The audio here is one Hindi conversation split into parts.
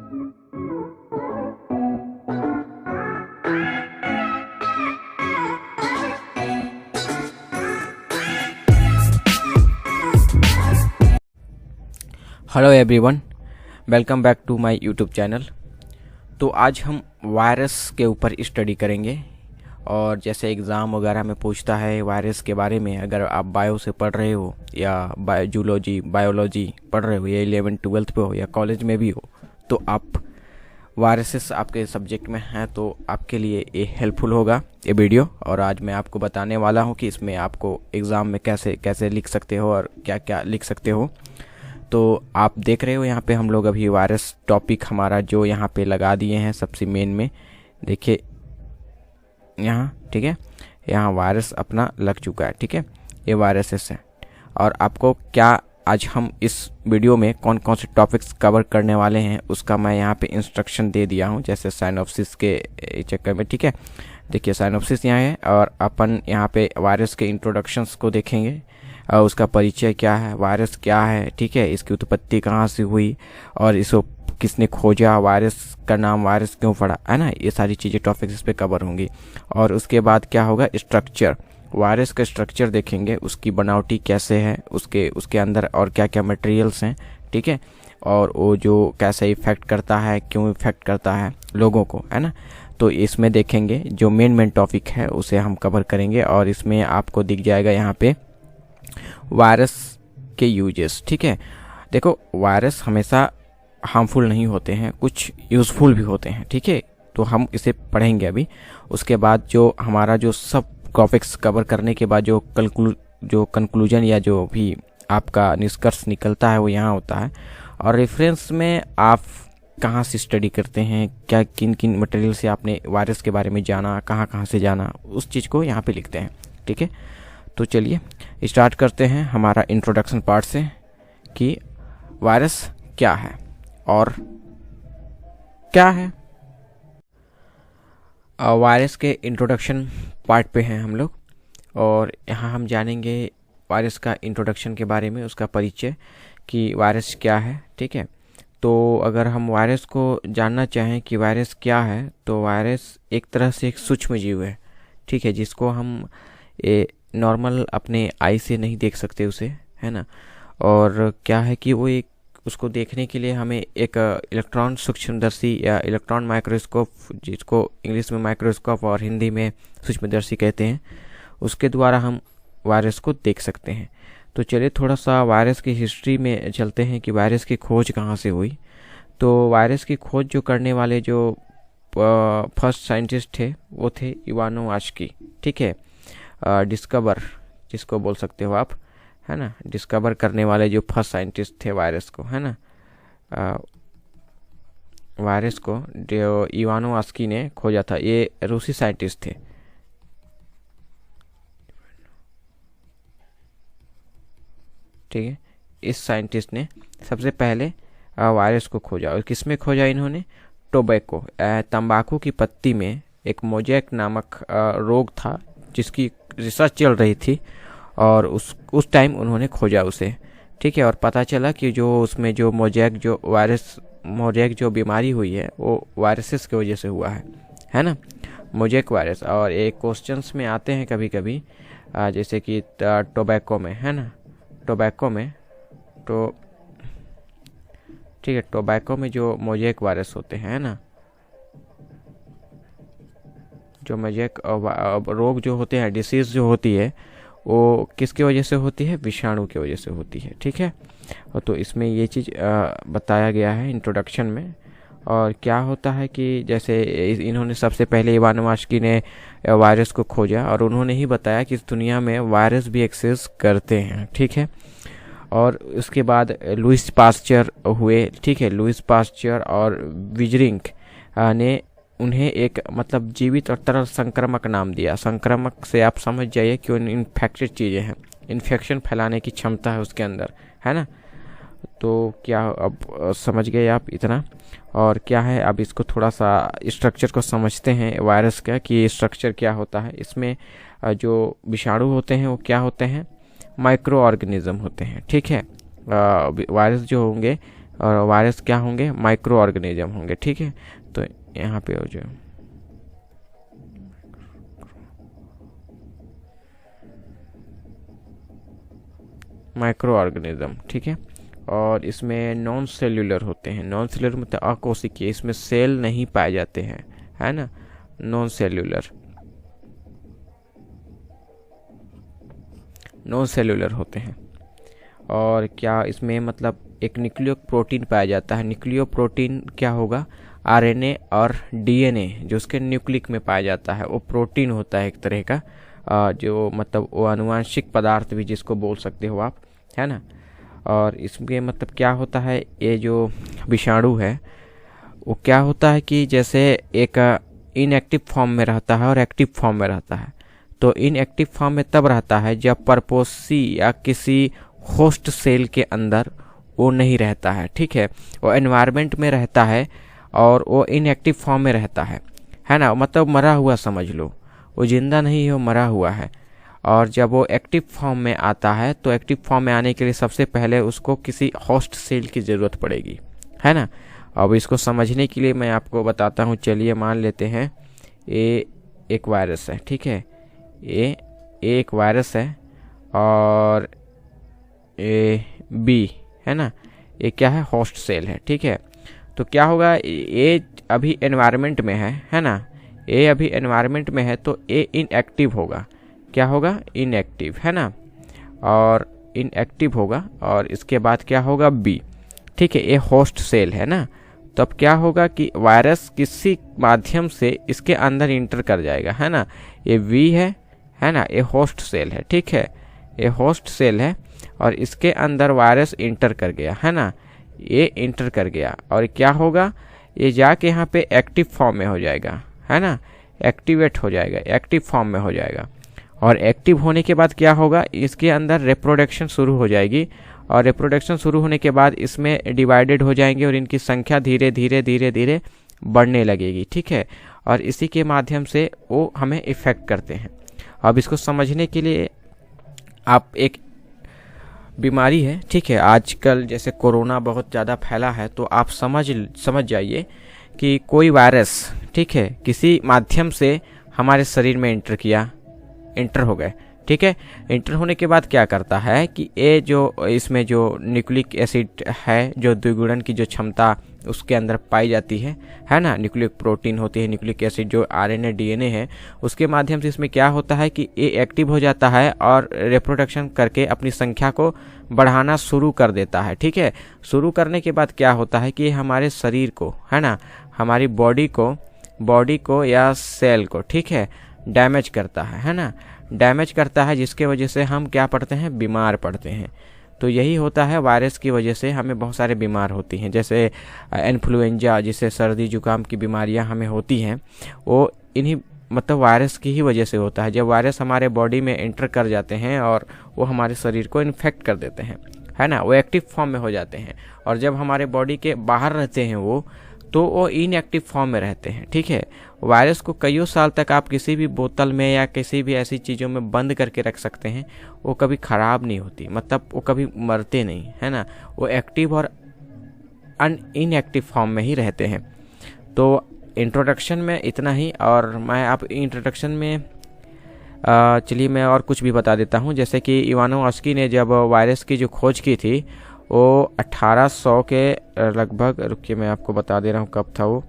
Hello everyone, welcome back to my YouTube channel. तो आज हम वायरस के ऊपर स्टडी करेंगे। और जैसे एग्ज़ाम वगैरह में पूछता है वायरस के बारे में, अगर आप बायो से पढ़ रहे हो या जूलॉजी बायोलॉजी पढ़ रहे हो या 11th-12th पे हो या कॉलेज में भी हो, तो आप वायरसेस आपके सब्जेक्ट में हैं तो आपके लिए ये हेल्पफुल होगा ये वीडियो। और आज मैं आपको बताने वाला हूँ कि इसमें आपको एग्ज़ाम में कैसे कैसे लिख सकते हो और क्या क्या लिख सकते हो। तो आप देख रहे हो यहाँ पे हम लोग अभी वायरस टॉपिक हमारा जो यहाँ पे लगा दिए हैं सबसे मेन में, देखिए यहाँ, ठीक है, यहाँ वायरस अपना लग चुका है, ठीक है, ये वायरसेस है। और आपको क्या आज हम इस वीडियो में कौन कौन से टॉपिक्स कवर करने वाले हैं उसका मैं यहाँ पे इंस्ट्रक्शन दे दिया हूँ, जैसे साइनोप्सिस के चक्कर में, ठीक है। देखिए साइनोप्सिस यहाँ है और अपन यहाँ पे वायरस के इंट्रोडक्शंस को देखेंगे, उसका परिचय क्या है, वायरस क्या है, ठीक है, इसकी उत्पत्ति कहाँ से हुई और इसको किसने खोजा, वायरस का नाम वायरस क्यों पड़ा, है ना। ये सारी चीज़ें टॉपिक्स इस पे कवर होंगी। और उसके बाद क्या होगा, स्ट्रक्चर, वायरस का स्ट्रक्चर देखेंगे, उसकी बनावटी कैसे है, उसके अंदर और क्या क्या मटेरियल्स हैं, ठीक है, और वो जो कैसे इफेक्ट करता है, क्यों इफेक्ट करता है लोगों को, है ना। तो इसमें देखेंगे जो मेन टॉपिक है उसे हम कवर करेंगे। और इसमें आपको दिख जाएगा यहाँ पे वायरस के यूजेस, ठीक है। देखो वायरस हमेशा हार्मफुल नहीं होते हैं, कुछ यूज़फुल भी होते हैं, ठीक है। तो हम इसे पढ़ेंगे अभी। उसके बाद जो हमारा जो सब टॉपिक्स कवर करने के बाद जो कंक्लूजन या जो भी आपका निष्कर्ष निकलता है वो यहाँ होता है। और रेफरेंस में आप कहाँ से स्टडी करते हैं, क्या किन किन मटेरियल से आपने वायरस के बारे में जाना, कहाँ से जाना, उस चीज़ को यहाँ पे लिखते हैं, ठीक है। तो चलिए स्टार्ट करते हैं हमारा इंट्रोडक्शन पार्ट से कि वायरस क्या है और क्या है। वायरस के इंट्रोडक्शन पार्ट पे हैं हम लोग और यहाँ हम जानेंगे वायरस का इंट्रोडक्शन के बारे में, उसका परिचय कि वायरस क्या है, ठीक है। तो अगर हम वायरस को जानना चाहें कि वायरस क्या है, तो वायरस एक तरह से एक सूक्ष्म जीव है, ठीक है, जिसको हम नॉर्मल अपने आई से नहीं देख सकते उसे, है ना। और क्या है कि वो उसको देखने के लिए हमें एक इलेक्ट्रॉन सूक्ष्मदर्शी या इलेक्ट्रॉन माइक्रोस्कोप, जिसको इंग्लिश में माइक्रोस्कोप और हिंदी में सूक्ष्मदर्शी कहते हैं, उसके द्वारा हम वायरस को देख सकते हैं। तो चलिए थोड़ा सा वायरस की हिस्ट्री में चलते हैं कि वायरस की खोज कहाँ से हुई। तो वायरस की खोज जो करने वाले जो फर्स्ट साइंटिस्ट थे वो थे इवानोवास्की, ठीक है। डिस्कवर जिसको बोल सकते हो आप, है ना, डिस्कवर करने वाले जो फर्स्ट साइंटिस्ट थे वायरस को, है ना, वायरस को जो इवानोवास्की ने खोजा था, ये रूसी साइंटिस्ट थे, ठीक है। इस साइंटिस्ट ने सबसे पहले वायरस को खोजा। और किस में खोजा इन्होंने, टोबैको, तंबाकू की पत्ती में एक मोजैक नामक रोग था जिसकी रिसर्च चल रही थी और उस टाइम उन्होंने खोजा उसे, ठीक है। और पता चला कि जो उसमें जो मोजैक जो बीमारी हुई है वो वायरसेस की वजह से हुआ है ना, मोजैक वायरस। और एक क्वेश्चंस में आते हैं कभी कभी, जैसे कि टोबैको में, है ना, टोबैको में तो ठीक है, टोबैको में जो मोजैक वायरस होते हैं ना, जो मोजैक रोग जो होते हैं, डिसीज़ जो होती है, वो किसकी वजह से होती है, विषाणु की वजह से होती है, ठीक है। और तो इसमें ये चीज़ बताया गया है इंट्रोडक्शन में। और क्या होता है कि जैसे इन्होंने सबसे पहले इवानोवास्की ने वायरस को खोजा और उन्होंने ही बताया कि इस दुनिया में वायरस भी एक्सिस्ट करते हैं, ठीक है। और उसके बाद लुईस पास्चर हुए, ठीक है, लुईस पास्चर और विजरिंक ने उन्हें एक मतलब जीवित और तरल संक्रामक नाम दिया। संक्रामक से आप समझ जाइए कि इन्फेक्टेड चीज़ें हैं, इन्फेक्शन फैलाने की क्षमता है उसके अंदर, है ना। तो क्या अब समझ गए आप इतना। और क्या है, अब इसको थोड़ा सा स्ट्रक्चर को समझते हैं वायरस का, कि स्ट्रक्चर क्या होता है। इसमें जो विषाणु होते हैं वो क्या होते हैं, माइक्रो ऑर्गेनिज्म होते हैं, ठीक है। वायरस जो होंगे और वायरस क्या होंगे, माइक्रो ऑर्गेनिज्म होंगे। ठीक है, तो यहाँ पे हो जाए माइक्रो ऑर्गेनिज्म। ठीक है, और इसमें नॉन सेल्यूलर होते हैं। नॉन सेल्यूलर मतलब अकोशिकीय, इसमें सेल नहीं पाए जाते हैं, है ना, नॉन सेल्यूलर, नॉन सेल्यूलर होते हैं। और क्या इसमें मतलब एक न्यूक्लियो प्रोटीन पाया जाता है। न्यूक्लियो प्रोटीन क्या होगा, आरएनए और डीएनए जो उसके न्यूक्लिक में पाया जाता है, वो प्रोटीन होता है एक तरह का, जो मतलब वो आनुवांशिक पदार्थ भी जिसको बोल सकते हो आप, है ना। और इसमें मतलब क्या होता है, ये जो विषाणु है वो क्या होता है कि जैसे एक इनएक्टिव फॉर्म में रहता है और एक्टिव फॉर्म में रहता है। तो इनएक्टिव फॉर्म में तब रहता है जब परपोसी या किसी होस्ट सेल के अंदर वो नहीं रहता है। ठीक है, वो एनवायरनमेंट में रहता है और वो इनएक्टिव फॉर्म में रहता है ना, मतलब मरा हुआ समझ लो, वो जिंदा नहीं है, वो मरा हुआ है। और जब वो एक्टिव फॉर्म में आता है तो एक्टिव फॉर्म में आने के लिए सबसे पहले उसको किसी होस्ट सेल की ज़रूरत पड़ेगी, है ना। अब इसको समझने के लिए मैं आपको बताता हूँ। चलिए मान लेते हैं ये एक वायरस है। ठीक है, ये एक वायरस है और ए बी, है ना, ये क्या है, होस्ट सेल है। ठीक है, तो क्या होगा, ये अभी एनवायरनमेंट में है ना, ये अभी एनवायरनमेंट में है तो ये इनएक्टिव होगा। क्या होगा, इनएक्टिव, है ना, और इनएक्टिव होगा। और इसके बाद क्या होगा, बी। ठीक है, ये होस्ट सेल है ना, तो अब क्या होगा कि वायरस किसी माध्यम से इसके अंदर इंटर कर जाएगा, है ना। ये वी है ना, ये होस्ट सेल है। ठीक है, ये होस्ट सेल है और इसके अंदर वायरस इंटर कर गया, है ना, ये इंटर कर गया। और क्या होगा, ये जाके यहाँ पे एक्टिव फॉर्म में हो जाएगा, है ना, एक्टिवेट हो जाएगा, एक्टिव फॉर्म में हो जाएगा। और एक्टिव होने के बाद क्या होगा, इसके अंदर रिप्रोडक्शन शुरू हो जाएगी। और रिप्रोडक्शन शुरू होने के बाद इसमें डिवाइडेड हो जाएंगे और इनकी संख्या धीरे धीरे धीरे धीरे बढ़ने लगेगी। ठीक है, और इसी के माध्यम से वो हमें इफ़ेक्ट करते हैं। अब इसको समझने के लिए आप एक बीमारी है, ठीक है, आजकल जैसे कोरोना बहुत ज़्यादा फैला है, तो आप समझ जाइए कि कोई वायरस, ठीक है, किसी माध्यम से हमारे शरीर में इंटर हो गए। ठीक है, इंटर होने के बाद क्या करता है कि ये जो इसमें जो न्यूक्लिक एसिड है, जो द्विगुणन की जो क्षमता उसके अंदर पाई जाती है ना, न्यूक्लिक प्रोटीन होती है, न्यूक्लिक एसिड जो आरएनए डीएनए है, उसके माध्यम से इसमें क्या होता है कि ये एक्टिव हो जाता है और रिप्रोडक्शन करके अपनी संख्या को बढ़ाना शुरू कर देता है। ठीक है, शुरू करने के बाद क्या होता है कि हमारे शरीर को, है ना, हमारी बॉडी को या सेल को, ठीक है, डैमेज करता है ना, डैमेज करता है, जिसके वजह से हम क्या पड़ते हैं, बीमार पड़ते हैं। तो यही होता है, वायरस की वजह से हमें बहुत सारे बीमार होती हैं, जैसे इन्फ्लुएंजा, जिससे सर्दी जुकाम की बीमारियां हमें होती हैं, वो इन्हीं मतलब वायरस की ही वजह से होता है। जब वायरस हमारे बॉडी में एंटर कर जाते हैं और वो हमारे शरीर को इन्फेक्ट कर देते हैं, है ना, वो एक्टिव फॉर्म में हो जाते हैं। और जब हमारे बॉडी के बाहर रहते हैं वो इनएक्टिव फॉर्म में रहते हैं। ठीक है, वायरस को कईयों साल तक आप किसी भी बोतल में या किसी भी ऐसी चीज़ों में बंद करके रख सकते हैं, वो कभी ख़राब नहीं होती, मतलब वो कभी मरते नहीं, है ना, वो एक्टिव और इनएक्टिव फॉर्म में ही रहते हैं। तो इंट्रोडक्शन में इतना ही, और मैं आप इंट्रोडक्शन में चलिए मैं और कुछ भी बता देता हूँ। जैसे कि इवानोव्स्की ने जब वायरस की जो खोज की थी, वो 1800 के लगभग, रुकिए मैं आपको बता दे रहा हूँ कब था वो,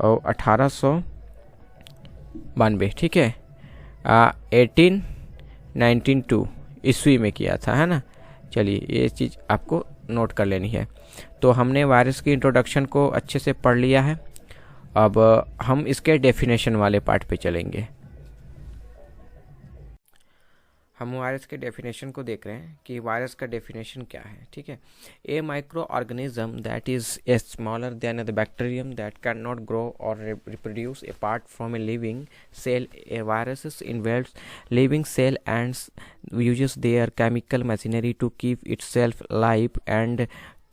1892, ठीक है, 1892 ईस्वी में किया था, है ना। चलिए ये चीज़ आपको नोट कर लेनी है। तो हमने वायरस की इंट्रोडक्शन को अच्छे से पढ़ लिया है। अब हम इसके डेफिनेशन वाले पार्ट पे चलेंगे। हम वायरस के डेफिनेशन को देख रहे हैं कि वायरस का डेफिनेशन क्या है। ठीक है, a micro organism that is a smaller than the bacterium that can not grow or reproduce apart from a living cell. A virus involves living cell and uses their chemical machinery to keep itself alive and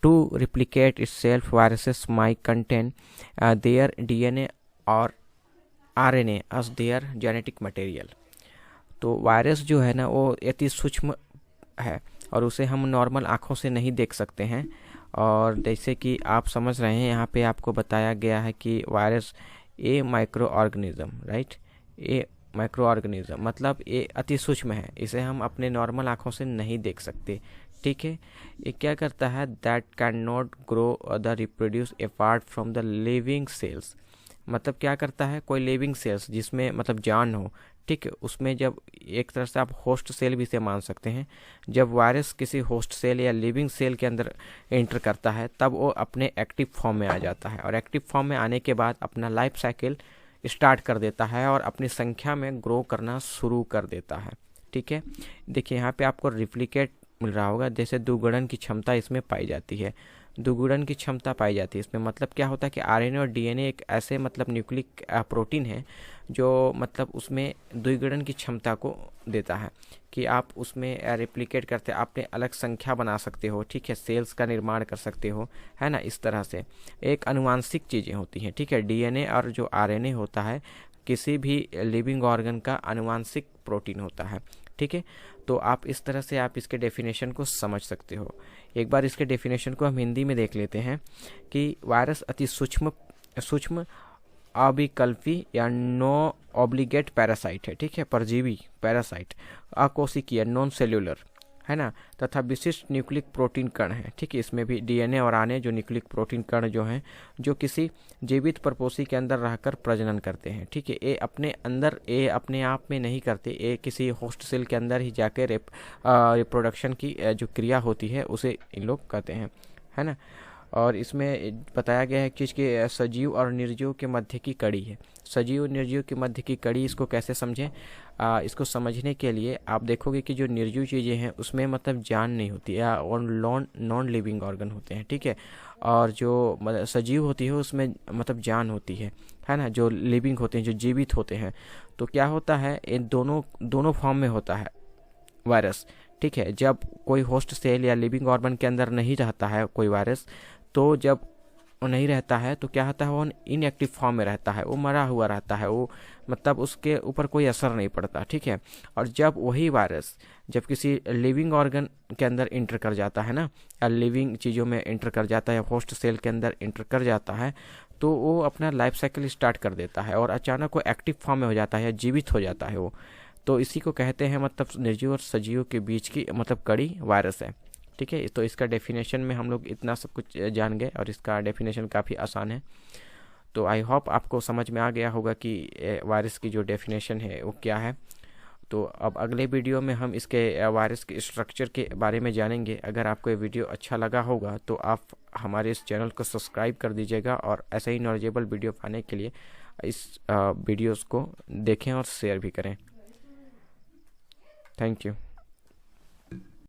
to replicate itself. Viruses might contain their DNA or RNA as their genetic material. तो वायरस जो है ना, वो अति सूक्ष्म है और उसे हम नॉर्मल आँखों से नहीं देख सकते हैं, और जैसे कि आप समझ रहे हैं यहाँ पे आपको बताया गया है कि virus A micro organism, right. A micro organism मतलब ये अति सूक्ष्म है, इसे हम अपने नॉर्मल आँखों से नहीं देख सकते, ठीक है। ये क्या करता है, that can not grow the reproduce apart from the living cells. मतलब क्या करता है, कोई लिविंग सेल्स जिसमें मतलब जान हो, ठीक है, उसमें जब एक तरह से आप होस्ट सेल भी इसे मान सकते हैं, जब वायरस किसी होस्ट सेल या लिविंग सेल के अंदर एंटर करता है तब वो अपने एक्टिव फॉर्म में आ जाता है, और एक्टिव फॉर्म में आने के बाद अपना लाइफ साइकिल स्टार्ट कर देता है और अपनी संख्या में ग्रो करना शुरू कर देता है, ठीक है। देखिए यहाँ पे आपको रिप्लिकेट मिल रहा होगा, जैसे दुगुणन की क्षमता इसमें पाई जाती है, दुगुणन की क्षमता पाई जाती है इसमें। मतलब क्या होता है कि आरएनए और डीएनए एक ऐसे मतलब न्यूक्लिक प्रोटीन है जो मतलब उसमें द्विगुणन की क्षमता को देता है कि आप उसमें रिप्लिकेट करते, आपने अलग संख्या बना सकते हो, ठीक है, सेल्स का निर्माण कर सकते हो, है ना। इस तरह से एक आनुवांशिक चीज़ें होती हैं, ठीक है। डीएनए और जो आरएनए होता है किसी भी लिविंग ऑर्गन का आनुवांशिक प्रोटीन होता है, ठीक है। तो आप इस तरह से आप इसके डेफिनेशन को समझ सकते हो। एक बार इसके डेफिनेशन को हम हिंदी में देख लेते हैं कि वायरस अति सूक्ष्म अविकल्पी या नो ऑब्लिगेट पैरासाइट है, ठीक है, परजीवी पैरासाइट, अकोशिकीय नॉन सेल्यूलर, है ना, तथा विशिष्ट न्यूक्लिक प्रोटीन कण है, ठीक है। इसमें भी डीएनए और आरएनए जो न्यूक्लिक प्रोटीन कण जो हैं जो किसी जीवित परपोषी के अंदर रहकर प्रजनन करते हैं, ठीक है। ये अपने अंदर, ये अपने आप में नहीं करते, ये किसी होस्ट सेल के अंदर ही जाकर रिप्रोडक्शन की जो क्रिया होती है उसे इन लोग कहते हैं, है ना। और इसमें बताया गया है कि इसके सजीव और निर्जीव के मध्य की कड़ी है, सजीव और निर्जीव के मध्य की कड़ी। इसको कैसे समझें, इसको समझने के लिए आप देखोगे कि जो निर्जीव चीज़ें हैं उसमें मतलब जान नहीं होती है, और नॉन लिविंग ऑर्गन होते हैं, ठीक है। और जो मतलब सजीव होती है उसमें मतलब जान होती है ना। जो लिविंग होते हैं, जो जीवित होते हैं, तो क्या होता है, इन दोनों फॉर्म में होता है वायरस, ठीक है। जब कोई होस्ट सेल या लिविंग ऑर्गन के अंदर नहीं रहता है कोई वायरस, तो जब वो नहीं रहता है तो क्या होता है, वो इनएक्टिव फॉर्म में रहता है, वो मरा हुआ रहता है, वो मतलब उसके ऊपर कोई असर नहीं पड़ता, ठीक है। और जब वही वायरस जब किसी लिविंग ऑर्गन के अंदर इंटर कर जाता है ना, या लिविंग चीज़ों में इंटर कर जाता है, या होस्ट सेल के अंदर इंटर कर जाता है, तो वो अपना लाइफ साइकिल स्टार्ट कर देता है और अचानक वो एक्टिव फॉर्म में हो जाता है या जीवित हो जाता है वो। तो इसी को कहते हैं मतलब निर्जीव और सजीव के बीच की मतलब कड़ी वायरस है, ठीक है। तो इसका डेफिनेशन में हम लोग इतना सब कुछ जान गए और इसका डेफिनेशन काफ़ी आसान है। तो आई होप आपको समझ में आ गया होगा कि वायरस की जो डेफिनेशन है वो क्या है। तो अब अगले वीडियो में हम इसके वायरस के स्ट्रक्चर के बारे में जानेंगे। अगर आपको ये वीडियो अच्छा लगा होगा तो आप हमारे इस चैनल को सब्सक्राइब कर दीजिएगा, और ऐसे ही नॉलेजेबल वीडियो पाने के लिए इस वीडियोस को देखें और शेयर भी करें। Thank you.